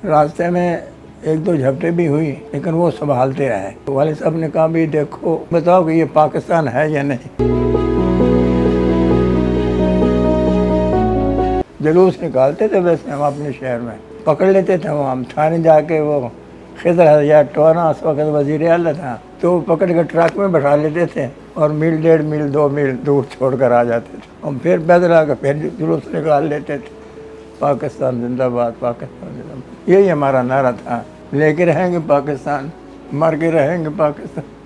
راستے میں ایک دو جھپٹیں بھی ہوئی لیکن وہ سنبھالتے رہے. والد صاحب نے کہا بھی دیکھو بتاؤ کہ یہ پاکستان ہے یا نہیں. جلوس نکالتے تھے ویسے ہم اپنے شہر میں پکڑ لیتے تھے. وہ ہم تھانے جا کے وہ خضر یا ٹوانا اس وقت وزیر اعلیٰ تھا تو پکڑ کے ٹرک میں بٹھا لیتے تھے اور میل 1.5 میل 2 میل دور چھوڑ کر آ جاتے تھے. ہم پھر پیدل آ کر پھر جلوس نکال لیتے تھے پاکستان زندہ باد پاکستان زندہ باد. یہی ہمارا نعرہ تھا. لے کے رہیں گے پاکستان, مر کے رہیں گے پاکستان.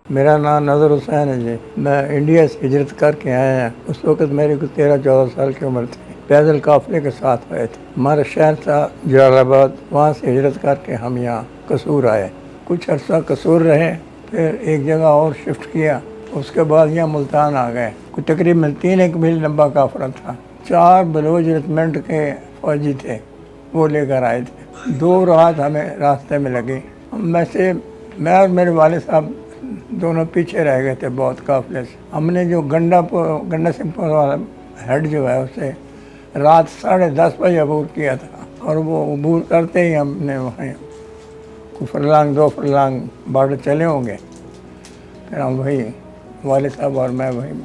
میرا نام نظر حسین ہے جی. میں انڈیا سے ہجرت کر کے آیا ہیں. اس وقت میری کو 13-14 سال کی عمر تھی. پیدل قافلے کے ساتھ آئے تھے. ہمارا شہر تھا جلال آباد. وہاں سے ہجرت کر کے ہم یہاں قصور آئے. کچھ عرصہ قصور رہے, پھر ایک جگہ اور شفٹ کیا. اس کے بعد یہاں ملتان آ گئے. کوئی تقریباً 3 میل لمبا قافلہ تھا. 4 بلوچ ریجمنٹ کے فوجی تھے, وہ لے کر آئے تھے. 2 رات ہمیں راستے میں لگی. میں اور میرے والد صاحب دونوں پیچھے رہ گئے تھے بہت قافلے سے. ہم نے جو گنڈا سنگھ پور والا ہیڈ جو ہے اسے رات 10:30 بجے عبور کیا تھا, اور وہ عبور کرتے ہی ہم نے وہیں فرلانگ 2 فرلانگ بارڈر چلے ہوں گے. پھر ہم وہی والد صاحب اور میں وہیں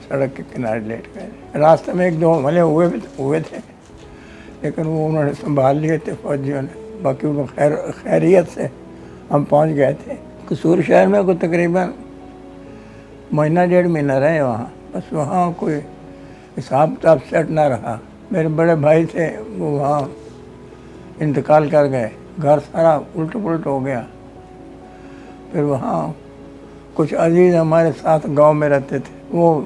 سڑک کے کنارے لیٹ گئے. راستے میں 1-2 حملے ہوئے تھے لیکن وہ انہوں نے سنبھال لیے تھے فوجیوں نے. باقی وہ خیریت سے ہم پہنچ گئے تھے. قصور شہر میں کوئی تقریباً 1.5 مہینہ رہے وہاں. بس وہاں کوئی حساب کتاب سیٹ نہ رہا. میرے بڑے بھائی تھے وہ وہاں انتقال کر گئے. گھر سارا الٹ پلٹ ہو گیا. پھر وہاں کچھ عزیز ہمارے ساتھ گاؤں میں رہتے تھے, وہ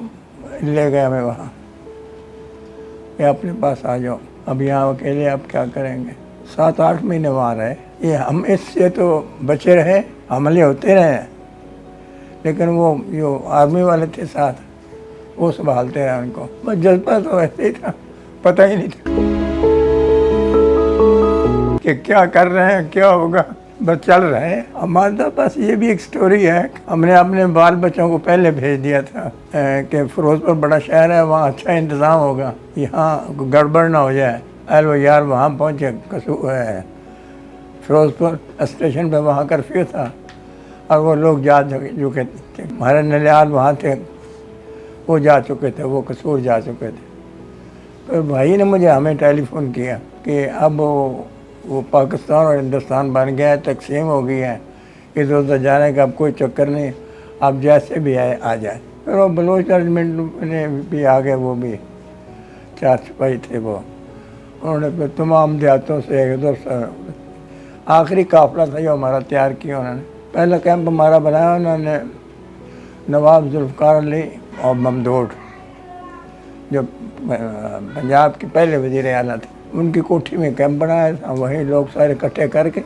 لے گئے ہمیں وہاں کہ اپنے پاس آ جاؤ, اب یہاں اکیلے آپ کیا کریں گے. 7-8 مہینے وہاں رہے. یہ ہم اس سے تو بچے رہے, حملے ہوتے رہے, لیکن وہ جو آرمی والے تھے ساتھ وہ سنبھالتے رہے ان کو. بس جذبہ تو ایسے ہی تھا, پتہ ہی نہیں تھا کہ کیا کر رہے ہیں کیا ہوگا, بس چل رہے ہیں. ہمارے پاس یہ بھی ایک سٹوری ہے. ہم نے اپنے بال بچوں کو پہلے بھیج دیا تھا کہ فیروز پور بڑا شہر ہے, وہاں اچھا انتظام ہوگا, یہاں گڑبڑ نہ ہو جائے. وہ یار وہاں پہنچے فیروز پور اسٹیشن پہ. وہاں کرفیو تھا اور وہ لوگ جا چکے تھے. ہمارے نلیال وہاں تھے, وہ جا چکے تھے, وہ قصور جا چکے تھے. پھر بھائی نے ہمیں ٹیلی فون کیا کہ اب وہ پاکستان اور ہندوستان بن گیا ہے, تقسیم ہو گئی ہے, ادھر ادھر جانے کا اب کوئی چکر نہیں, آپ جیسے بھی آئے آ جائیں. پھر وہ بلوچ ریجمنٹ میں بھی آ گئے. وہ بھی 4 سپاہی تھے. وہ انہوں نے پھر تمام دیہاتوں سے ادھر آخری قافلہ تھا جو ہمارا تیار کیا انہوں نے. پہلا کیمپ ہمارا بنایا انہوں نے نواب ذوالفقار علی اور ممدوٹ, جو پنجاب کے پہلے وزیر اعلیٰ تھے. ان کی کوٹھی میں کیمپ بنایا تھا. وہیں لوگ سارے اکٹھے کر کے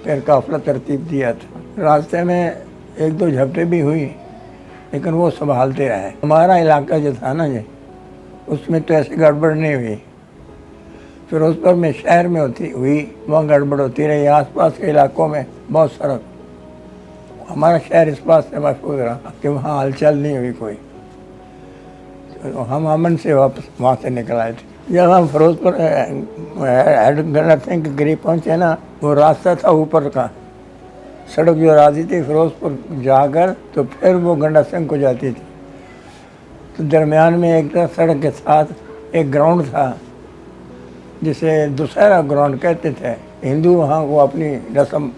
پھر قافلہ ترتیب دیا تھا. راستے میں 1-2 جھپٹیں بھی ہوئی لیکن وہ سنبھالتے رہے. ہمارا علاقہ جو تھا نا جی, اس میں تو ایسی گڑبڑ نہیں ہوئی. فیروز پور میں شہر میں ہوئی وہاں گڑبڑ ہوتی رہی. آس پاس کے علاقوں میں بہت سڑک. ہمارا شہر اس بات سے محفوظ رہا کہ وہاں ہلچل نہیں ہوئی کوئی. ہم امن سے واپس وہاں سے نکل آئے تھے. جب ہم فیروز پور گنڈا سنگھ کے قریب پہنچے نا, وہ راستہ تھا اوپر کا. سڑک جو راضی تھی فیروز پور جا کر تو پھر وہ گنڈا سنگھ کو جاتی تھی. تو درمیان میں ایک سڑک کے ساتھ ایک گراؤنڈ تھا جسے دوسرا گراؤنڈ کہتے تھے. ہندو وہاں وہ اپنی رسم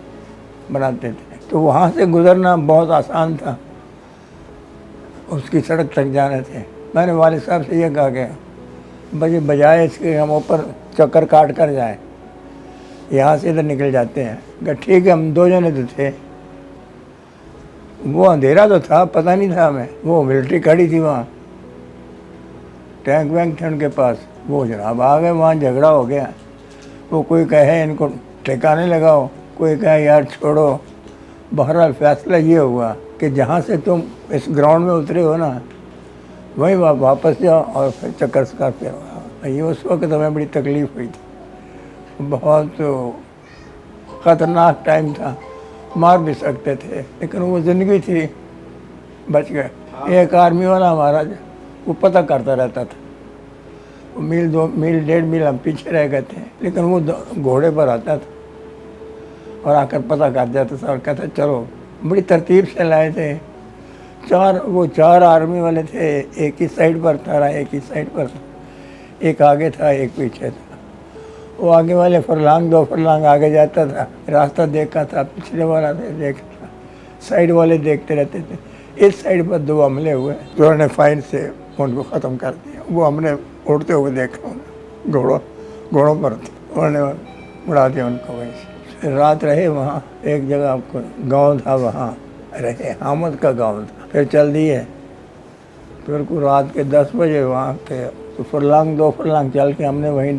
بناتے تھے, تو وہاں سے گزرنا بہت آسان تھا. اس کی سڑک تک جانے تھے. میں نے والد صاحب سے یہ کہا کہ بجائے اس کے ہم اوپر چکر کاٹ کر جائیں, یہاں سے ادھر نکل جاتے ہیں. کہ ٹھیک ہے. ہم 2 جنے تو تھے. وہ اندھیرا تو تھا, پتہ نہیں تھا ہمیں. وہ ملٹری کھڑی تھی وہاں, ٹینک وینک تھے ان کے پاس. وہ جناب آ گئے, وہاں جھگڑا ہو گیا. وہ کوئی کہے ان کو ٹھکانے لگاؤ, کوئی کہے یار چھوڑو. بہرحال فیصلہ یہ ہوا کہ جہاں سے تم اس گراؤنڈ میں اترے ہو نا, وہیں واپس جاؤ اور پھر چکر پھر یہ اس وقت ہمیں بڑی تکلیف ہوئی تھی، بہت خطرناک ٹائم تھا، مار بھی سکتے تھے، لیکن وہ زندگی تھی، بچ گئے۔ ایک آرمی والا ہمارا وہ پتہ کرتا رہتا تھا، میل 2 میل 1.5 میل ہم پیچھے رہ گئے تھے، لیکن وہ گھوڑے پر آتا تھا اور آ کر پتہ کر جاتا تھا اور کہتا چلو، بڑی ترتیب سے لائے تھے۔ وہ چار آرمی والے تھے، ایک ہی سائڈ پر تھا، ایک ہی سائڈ پر تھا، ایک آگے تھا ایک پیچھے تھا۔ وہ آگے والے فرلانگ 2 فرلانگ آگے جاتا تھا، راستہ دیکھا تھا، پچھلے والا دیکھا تھا، سائڈ والے دیکھتے رہتے تھے۔ اس سائڈ پر 2 حملے ہوئے، جو نے فائر سے ان کو ختم کر دیا۔ وہ ہم نے اڑتے ہوئے دیکھا، گھوڑوں پر تھے، انہوں نے اڑا دیا ان کو وہیں سے۔ پھر رات رہے وہاں، ایک جگہ گاؤں تھا، وہاں رہے، حامد کا گاؤں تھا۔ پھر چل دیے، پھر کو رات کے 10 بجے وہاں تھے، تو فرلانگ 2 فرلانگ چل کے ہم نے وہیں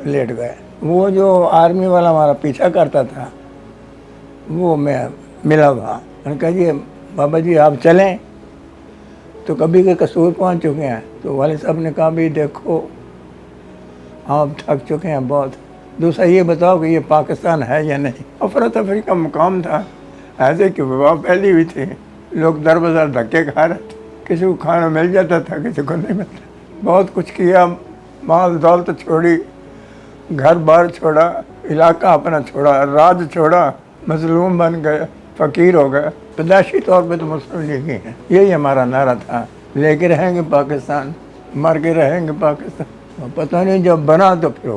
لیٹ گئے۔ وہ جو آرمی والا ہمارا پیچھا کرتا تھا، وہ میں ملا وہاں، میں نے کہا جی بابا جی آپ چلیں، تو کبھی کے قصور پہنچ چکے ہیں۔ تو والد صاحب نے کہا بھی دیکھو آپ تھک چکے ہیں بہت، دوسرا یہ بتاؤ کہ یہ پاکستان ہے یا نہیں۔ افراتفری کا مقام تھا، ایسے کہ وبا پھیلی ہوئی تھی، لوگ در بدر دھکے کھا رہے تھے، کسی کو کھانا مل جاتا تھا، کسی کو نہیں ملتا۔ بہت کچھ کیا، مال دولت چھوڑی، گھر بار چھوڑا، علاقہ اپنا چھوڑا، راج چھوڑا، مظلوم بن گئے، فقیر ہو گئے۔ پیدائشی طور پہ تو مسلم لیگ ہی ہیں، یہی ہمارا نعرہ تھا، لے کے رہیں گے پاکستان، مر کے رہیں گے پاکستان۔ پتہ نہیں جب بنا تو پھر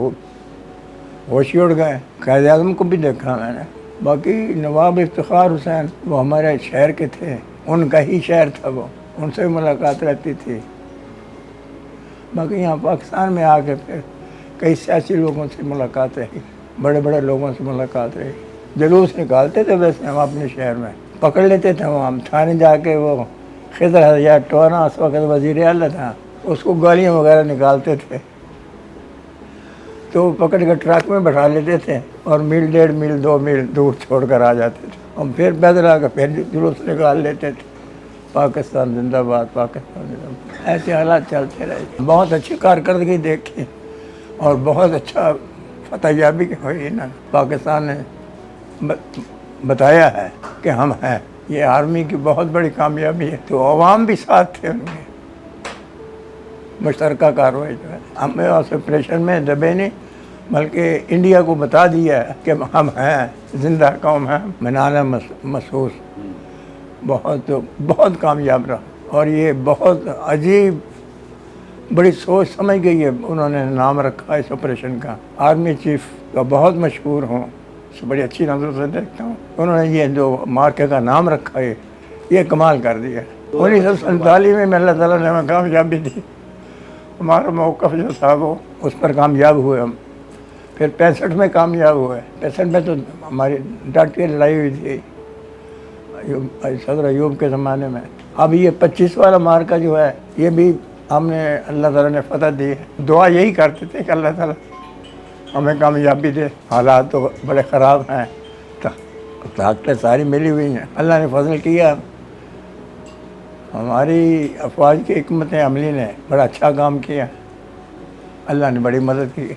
ہوش اڑ گئے۔ قائد اعظم کو بھی دیکھا میں نے۔ باقی نواب افتخار حسین وہ ہمارے شہر کے تھے، ان کا ہی شہر تھا، وہ ان سے ملاقات رہتی تھی۔ باقی یہاں پاکستان میں آ کے پھر کئی سیاسی لوگوں سے ملاقات رہی، بڑے بڑے لوگوں سے ملاقات رہی۔ جلوس نکالتے تھے ویسے ہم اپنے شہر میں، پکڑ لیتے تھے وہ، ہم تھانے جا کے، وہ خضر حجار ٹوانا اس وقت وزیر اعلیٰ تھا، اس کو گالیاں وغیرہ نکالتے تھے، تو پکڑ کے ٹرک میں بٹھا لیتے تھے اور میل 1.5 میل 2 میل دور چھوڑ کر آ جاتے تھے۔ ہم پھر پیدل آ کے پھر جلوس نکال لیتے تھے، پاکستان زندہ باد، پاکستان زندہ باد۔ ایسے حالات چلتے رہے۔ بہت اچھی کارکردگی دیکھی اور بہت اچھا فتح یابی ہوئی نا، پاکستان نے بتایا ہے کہ ہم ہیں، یہ آرمی کی بہت بڑی کامیابی ہے۔ تو عوام بھی ساتھ تھے ان کے، مشترکہ کارروائی جو ہے، ہمیں آپریشن میں دبے نہیں، بلکہ انڈیا کو بتا دیا ہے کہ ہم ہیں، زندہ قوم ہیں، منانا محسوس، بہت کامیاب رہا۔ اور یہ بہت عجیب، بڑی سوچ سمجھ گئی ہے، انہوں نے نام رکھا اس آپریشن کا، آرمی چیف کا بہت مشہور ہوں، بڑی اچھی نظر سے دیکھتا ہوں، انہوں نے یہ جو مارکے کا نام رکھا ہے، یہ کمال کر دیا۔ 1947 میں اللہ تعالیٰ نے ہمیں کامیابی دی، ہمارا موقف جو تھا وہ اس پر کامیاب ہوئے ہم۔ پھر 65 میں کامیاب ہوئے، 65 میں تو ہماری ڈٹ کے لڑائی ہوئی تھی صدر ایوب کے زمانے میں۔ اب یہ 25 والا مارکا جو ہے، یہ بھی ہم نے، اللہ تعالیٰ نے فتح دی ہے۔ دعا یہی کرتے تھے کہ اللہ تعالیٰ ہمیں کامیابی دے، حالات تو بڑے خراب ہیں، طاقتیں ساری ملی ہوئی ہیں، اللہ نے فضل کیا، ہماری افواج کی حکمت عملی نے بڑا اچھا کام کیا، اللہ نے بڑی مدد کی۔